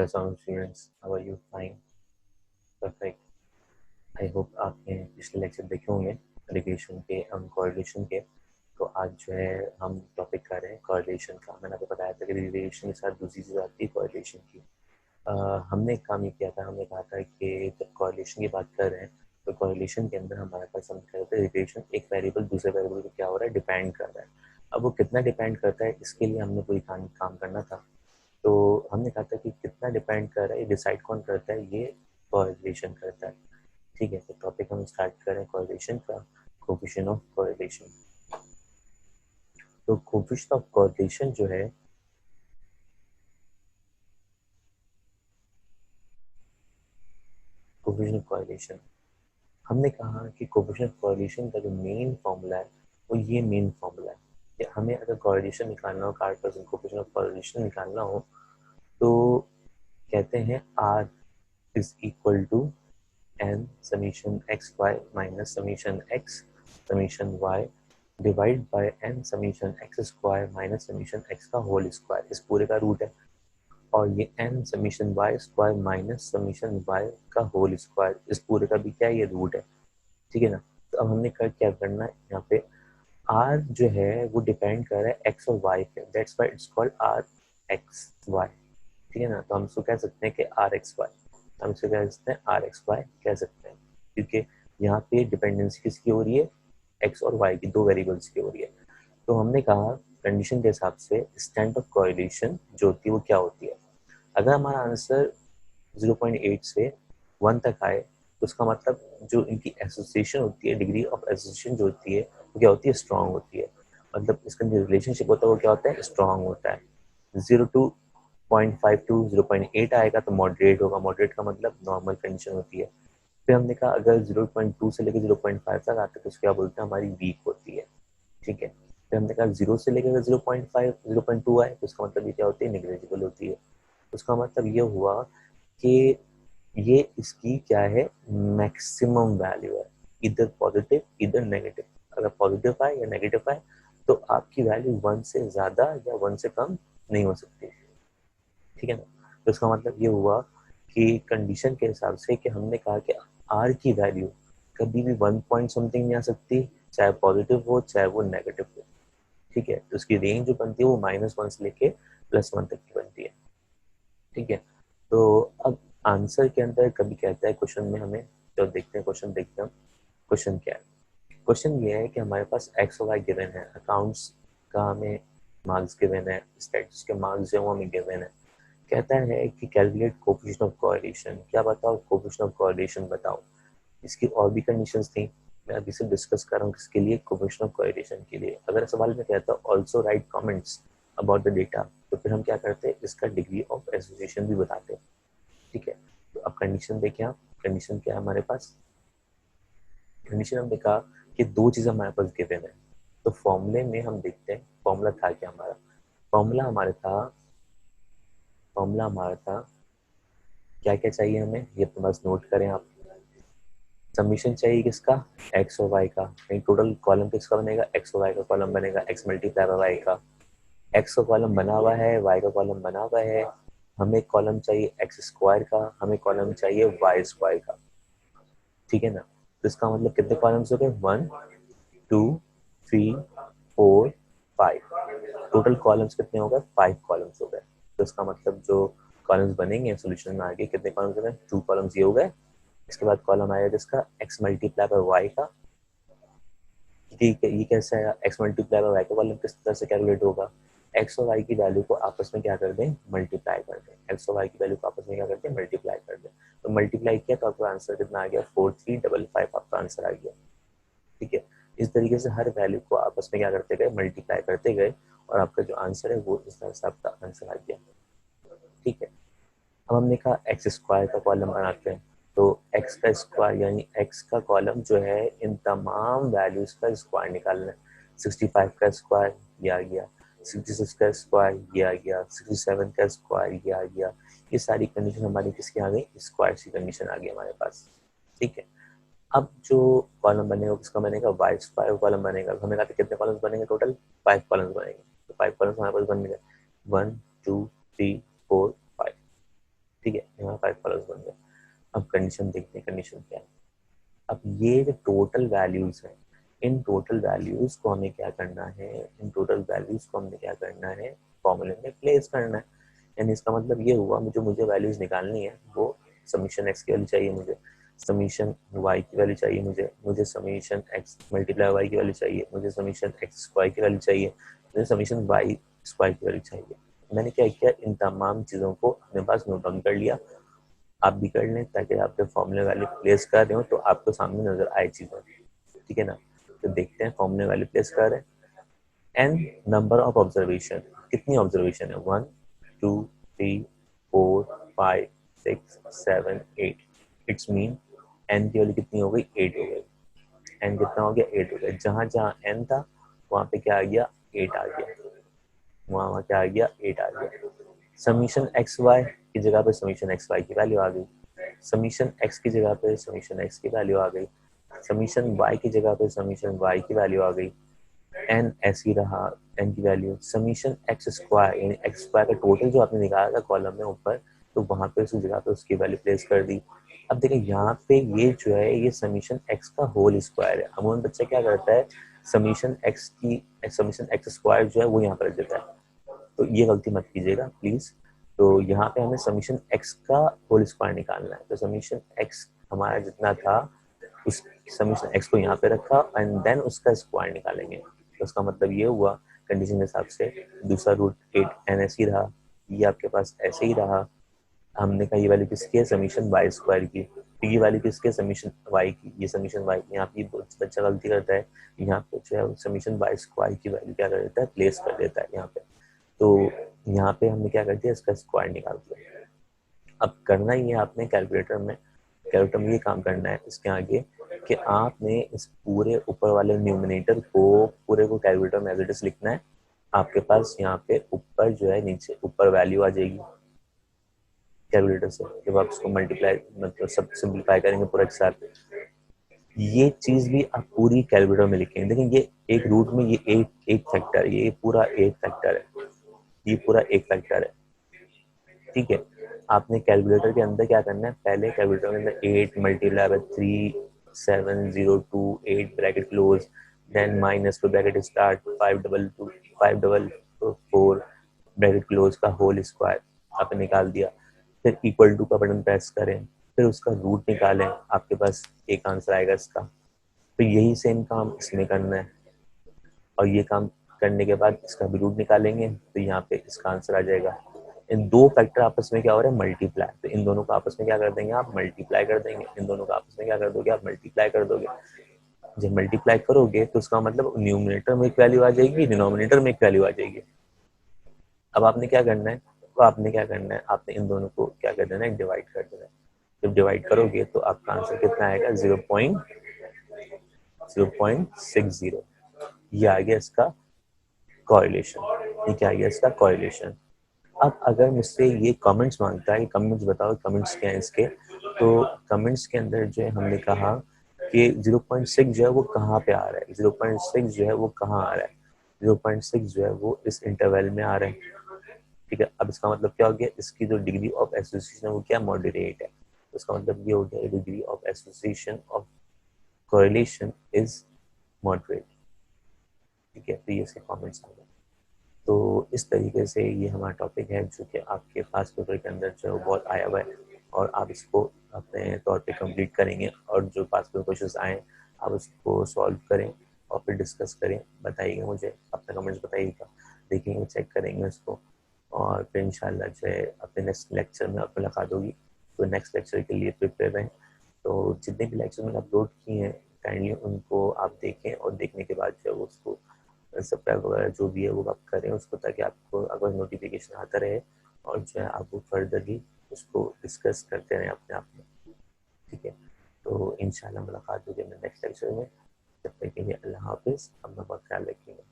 Hello students, how are you? Fine, perfect. I hope आपने पिछले lecture देखे होंगे रिलेशन के, हम कोरिलेशन के। तो आज जो है हम टॉपिक कर रहे हैं कोरिलेशन का। मैंने आपको बताया था कि रिलेशन के साथ दूसरी चीज़ आती है कोरिलेशन की। हमने एक काम ये किया था, हमने कहा था कि जब कोरिलेशन की बात कर रहे हैं तो कोरिलेशन के अंदर हमारे पास हम कह रहे थे रिलेशन एक वेरिएबल दूसरे वेरिएबल को क्या हो रहा है, डिपेंड कर रहा है। अब वो कितना डिपेंड करता है, इसके लिए हमने कोई काम करना था। तो हमने कहा था कि कितना डिपेंड कर रहा है, ये डिसाइड कौन करता है, ये कोरिलेशन करता है। ठीक है, तो टॉपिक हम स्टार्ट करें कोरिलेशन का, कोफिशिएंट ऑफ कोरिलेशन। तो कोफिशिएंट ऑफ कोरिलेशन जो है, कोफिशिएंट ऑफ कोरिलेशन, हमने कहा कि कोफिशिएंट ऑफ कोरिलेशन का जो मेन फॉर्मूला है वो ये मेन फॉर्मूला है कि हमें अगर कोरिलेशन निकालना हो, Karl Pearson coefficient of correlation निकालना हो तो कहते हैं R is equal to n summation X Y minus summation X summation Y divide by n summation X square minus summation X का होल स्क्वायर, इस पूरे का रूट है। और ये n summation Y square minus summation Y का whole square, इस पूरे का भी क्या है, ये रूट है। ठीक है ना। तो अब हमने क्या करना है यहाँ पे, r जो है वो डिपेंड कर रहा है x और y पे, that's why it's called r x y। ठीक है ना। तो हम इसको कह सकते हैं कि r x y, हम इसे कह सकते हैं r x y कह सकते हैं, क्योंकि यहाँ पे डिपेंडेंसी किसकी हो रही है, x और y की, दो वेरिएबल्स की हो रही है। तो हमने कहा कंडीशन के हिसाब से स्टैंड ऑफ कोरिलेशन जो होती है वो क्या होती है। अगर हमारा आंसर 0.8 से 1 तक आए तो उसका मतलब जो इनकी एसोसिएशन होती है, डिग्री ऑफ एसोसिएशन जो होती है वो क्या होती है, स्ट्रॉन्ग होती है। मतलब इसका जो रिलेशनशिप होता है वो क्या होता है, स्ट्रॉन्ग होता है। 0 टू 0.8 आएगा तो मॉडरेट होगा, मॉडरेट का मतलब नॉर्मल कंडीशन होती है। फिर हमने कहा अगर 0.2 से लेकर 0.5 तक आते हैं तो उसको क्या बोलते हैं, हमारी वीक होती है। ठीक है। फिर हमने कहा 0 से लेकर 0.5 0.2 आए तो उसका मतलब ये क्या होती है, निग्लेजिबल होती है। उसका मतलब ये हुआ कि ये इसकी क्या है, मैक्सिमम वैल्यू है, इधर पॉजिटिव इधर नेगेटिव। अगर पॉजिटिव आए या नेगेटिव आए तो आपकी वैल्यू 1 से ज़्यादा या 1 से कम नहीं हो सकती। ठीक है ना। तो इसका मतलब ये हुआ कि कंडीशन के हिसाब से कि हमने कहा कि आर की वैल्यू कभी भी 1 पॉइंट समथिंग नहीं आ सकती, चाहे पॉजिटिव हो चाहे वो नेगेटिव हो। ठीक है। तो उसकी रेंज जो बनती है वो -1 से लेके +1 तक की बनती है। ठीक है। तो अब आंसर के अंदर कभी कहता है क्वेश्चन में, हमें जब देखते हैं क्वेश्चन, देखते हैं क्वेश्चन क्या है। क्वेश्चन ये है कि हमारे पास एक्स और वाई गिवन है, अकाउंट्स का हमें मार्क्स गिवन है, स्टैटिस्टिक्स के मार्क्स जो हमें गिवन है। कहता है कि कैलकुलेट कोफिशिएंट ऑफ कोरिलेशन, क्या बताओ, कोफिशिएंट ऑफ कोरिलेशन बताओ। इसकी और भी कंडीशंस थी, मैं अभी से डिस्कस कर रहा हूँ किसके लिए, कोफिशिएंट ऑफ कोरिलेशन के लिए। अगर सवाल में कहता है also right comments about the data, तो फिर हम क्या करते हैं, इसका डिग्री ऑफ एसोसिएशन भी बताते हैं। ठीक है। तो अब कंडीशन देखें आप, कंडीशन क्या है हमारे पास। कंडीशन हमने कहा कि दो चीज़ हमारे पास गिवन है। तो फॉर्मूले में हम देखते हैं फॉर्मूला था क्या हमारा। फॉर्मूला हमारा था क्या क्या चाहिए हमें, ये अपने पास नोट करें आप। समीशन चाहिए किसका, एक्स और वाई का। नहीं, टोटल कॉलम किसका बनेगा, एक्स और वाई का कॉलम बनेगा, एक्स मल्टीप्लाई बाय वाई का। एक्स का कॉलम बना हुआ है, वाई का कॉलम बना हुआ है। हमें कॉलम चाहिए एक्स स्क्वायर का, हमें कॉलम चाहिए वाई स्क्वायर का। ठीक है ना। तो इसका मतलब कितने कॉलम्स हो गए, 1 2 3 4 5। टोटल कॉलम्स कितने हो गए, 5 कॉलम्स हो गए। तो इसका मतलब जो कॉलम्स बनेंगे सोल्यूशन में आगे, कितने कॉलम्स हो गए, 2 कॉलम्स ये हो गए। इसके बाद कॉलम आएगा जिसका एक्स मल्टीप्लाई बाय वाई का। ठीक है, ये कैसे आएगा, एक्स मल्टीप्लाई बाय वाई का कॉलम किस तरह से कैलकुलेट होगा, एक्स और वाई की वैल्यू को आपस में क्या कर दें, मल्टीप्लाई कर दें। एक्स और वाई की वैल्यू को आपस में क्या करते हैं, मल्टीप्लाई कर दें। तो मल्टीप्लाई किया तो आपका आंसर कितना आ गया, 4355 आपका आंसर आ गया। ठीक है। इस तरीके से हर वैल्यू को आपस में क्या करते गए, मल्टीप्लाई करते गए, और आपका जो आंसर है वो इस तरह से आपका आंसर आ गया। ठीक है। अब हमने कहा एक्स स्क्वायर का कॉलम बनाते हैं। तो एक्स का स्क्वायर यानी एक्स का कॉलम जो है, इन तमाम वैल्यूज का स्क्वायर निकालना है। 65 का स्क्वायर ये आ गया, 66 का स्क्वायर ये आ गया, 67 का स्क्वायर ये आ गया। ये सारी कंडीशन हमारी किसकी आ गई, स्क्वायर की कंडीशन आ गई हमारे पास। ठीक है। अब जो कॉलम बनेगा किसका बनेगा, वाई स्क्वायर कॉलम बनेगा। हमें कहा था कितने कॉलम्स बनेंगे, टोटल 5 कॉलम्स बनेंगे। तो 5 कॉलम्स हमारे पास बन गए, 1 2 3 4 5। ठीक है, यहाँ 5 कॉलम्स बन गए। अब कंडीशन देखते हैं, कंडीशन क्या है। अब ये जो टोटल वैल्यूज है, इन टोटल वैल्यूज को हमें क्या करना है, इन टोटल वैल्यूज को हमने क्या करना है, फॉर्मूले में प्लेस करना है। यानी इसका मतलब ये हुआ, मुझे वैल्यूज निकालनी है, वो समीशन एक्स की वैल्यू चाहिए मुझे, समीशन वाई की वैल्यू चाहिए मुझे समीशन एक्स मल्टीप्लाई वाई की वैल्यू चाहिए, मुझे समीशन एक्स स्क्वायर की वैल्यू चाहिए, मुझे समीशन वाई स्क्वायर की वैल्यू चाहिए। मैंने क्या किया, इन तमाम चीज़ों को अपने पास नोट डाउन कर लिया। आप भी कर लें ताकि आप जब फॉर्मूले वैल्यू प्लेस कर रहे हो तो आपको सामने नजर आए चीज़ें, ठीक है ना। तो देखते हैं फॉर्मूले वैल्यू प्लेस कर रहे हैं। एन नंबर ऑफ ऑब्जर्वेशन, कितनी ऑब्जर्वेशन है, 1 2 3 4 5 6 7 8, इट्स मीन एन की वैल्यू कितनी हो गई, 8 हो गई। एन कितना हो गया, 8 हो गया। जहां जहां एन था वहां पे क्या आ गया, 8 आ गया, वहां क्या आ गया, 8 आ गया। समीशन एक्स वाई की जगह पे समीशन एक्स वाई की वैल्यू आ गई, समीशन एक्स की जगह पे समीशन एक्स की वैल्यू आ गई, समीशन वाई की जगह पे समीशन वाई की वैल्यू आ गई। एन ऐसी रहा, एन की वैल्यू समीशन एक्स स्क्वायर, यानी एक्स स्क्वायर का टोटल जो आपने निकाला था कॉलम में ऊपर, तो वहां पे उसी जगह पे उसकी वैल्यू प्लेस कर दी। अब देखिए यहाँ पे ये जो है ये समीशन एक्स का होल स्क्वायर है। अमूमन बच्चा क्या करता है, समीशन एक्स स्क्वायर जो है वो यहाँ पर रख देता है, तो ये गलती मत कीजिएगा प्लीज। तो यहाँ पे हमें समीशन एक्स का होल स्क्वायर निकालना है, तो समीशन एक्स हमारा जितना था उस समीशन एक्स को यहाँ पे रखा एंड देन उसका स्क्वायर निकालेंगे। तो उसका मतलब ये हुआ कंडीशन के हिसाब से दूसरा रूट 8 एन ऐसे ही रहा, ये आपके पास ऐसे ही रहा। हमने कहा ये वैल्यू किसकी है, समीशन वाई स्क्वायर की, तो ये वैल्यू किसकी है, समीशन वाई की, ये समीशन वाई। यहाँ पे बच्चा गलती करता है, यहाँ पे जो है समीशन वाई स्क्वायर की वैल्यू क्या कर देता है, प्लेस कर देता है यहाँ पे। तो यहाँ पे हमने क्या कर दिया, इसका स्क्वायर निकाल दिया। अब करना ही है आपने कैलकुलेटर में ये काम करना है इसके आगे कि आपने इस पूरे ऊपर वाले न्यूमिनेटर को पूरे को कैलकुलेटर में एज इट इज लिखना है। आपके पास यहाँ पे ऊपर जो है, नीचे ऊपर वैल्यू आ जाएगी कैलकुलेटर से, जब आप इसको मल्टीप्लाई मतलब सब सिंप्लीफाई करेंगे पूरा एक साथ। ये चीज भी आप पूरी कैलकुलेटर में लिखेंगे। देखिए ये एक रूट में ये एक फैक्टर, ये पूरा एक फैक्टर है, ये पूरा एक फैक्टर है, ठीक है। आपने कैलकुलेटर के अंदर क्या करना है, पहले कैलकुलेटर के अंदर 8 multiply by 3702 8 bracket close, then minus पे ब्रैकेट स्टार्ट 544 ब्रैकेट क्लोज का होल स्क्वायर आपने निकाल दिया। फिर इक्वल टू का बटन प्रेस करें, फिर उसका रूट निकालें, आपके पास एक आंसर आएगा इसका। तो यही सेम काम इसमें करना है, और ये काम करने के बाद इसका भी रूट निकालेंगे तो यहाँ पे इसका आंसर आ जाएगा। इन दो फैक्टर आपस में क्या हो रहा है, मल्टीप्लाई, तो इन दोनों को आपस में क्या कर देंगे आप, मल्टीप्लाई कर देंगे। इन दोनों को आपस में क्या कर दोगे आप, मल्टीप्लाई कर दोगे। जब मल्टीप्लाई करोगे तो उसका मतलब न्यूमिनेटर में एक वैल्यू आ जाएगी, डिनोमिनेटर में एक वैल्यू आ जाएगी। अब आपने क्या करना है, तो आपने क्या करना है, आपने इन दोनों को क्या कर देना है, डिवाइड कर देना है। जब डिवाइड करोगे तो आपका आंसर कितना आएगा, 0.60। ये आ गया इसका कॉरिलेशन, ये क्या आ गया इसका कॉरिलेशन। अब अगर मुझसे ये कमेंट्स मांगता है कि कमेंट्स बताओ, कमेंट्स क्या है इसके, तो कमेंट्स के अंदर जो है हमने कहा कि 0.6 जो है वो कहाँ पे आ रहा है, 0.6 जो है वो कहाँ आ रहा है, 0.6 जो है वो इस इंटरवल में आ रहा है, ठीक है। अब इसका मतलब क्या हो गया, इसकी जो डिग्री ऑफ एसोसिएशन है वो क्या, मॉडरेट है। तो इसका मतलब ये हो गया, degree of association of correlation is moderate, ठीक है। तो ये से कमेंट्स आ गए। तो इस तरीके से ये हमारा टॉपिक है जो कि आपके पास पेपर के अंदर जो है वो बहुत आया हुआ है, और आप इसको अपने तौर पे कंप्लीट करेंगे, और जो पास पेपर क्वेश्चंस आए आप उसको सॉल्व करें और फिर डिस्कस करें, बताइएगा मुझे, अपना कमेंट्स बताइएगा, देखेंगे चेक करेंगे उसको, और फिर इंशाल्लाह जो है अपने नेक्स्ट लेक्चर में आपको मुलाकात होगी। तो नेक्स्ट लेक्चर के लिए प्रिपेयर रहें। तो जितने भी लेक्चर मैंने अपलोड किए हैं काइंडली उनको आप देखें, और देखने के बाद जो है उसको सब्सक्राइब वगैरह जो भी है वो आप करें उसको, ताकि आपको अगर नोटिफिकेशन आता रहे, और जो है आप वो फर्दरली उसको डिस्कस करते रहें अपने आप में, ठीक है। तो इंशाल्लाह मुलाकात होगी नेक्स्ट लेक्चर में। जब तक के लिए अल्लाह हाफिज़, अपना बहुत ख्याल रखिएगा।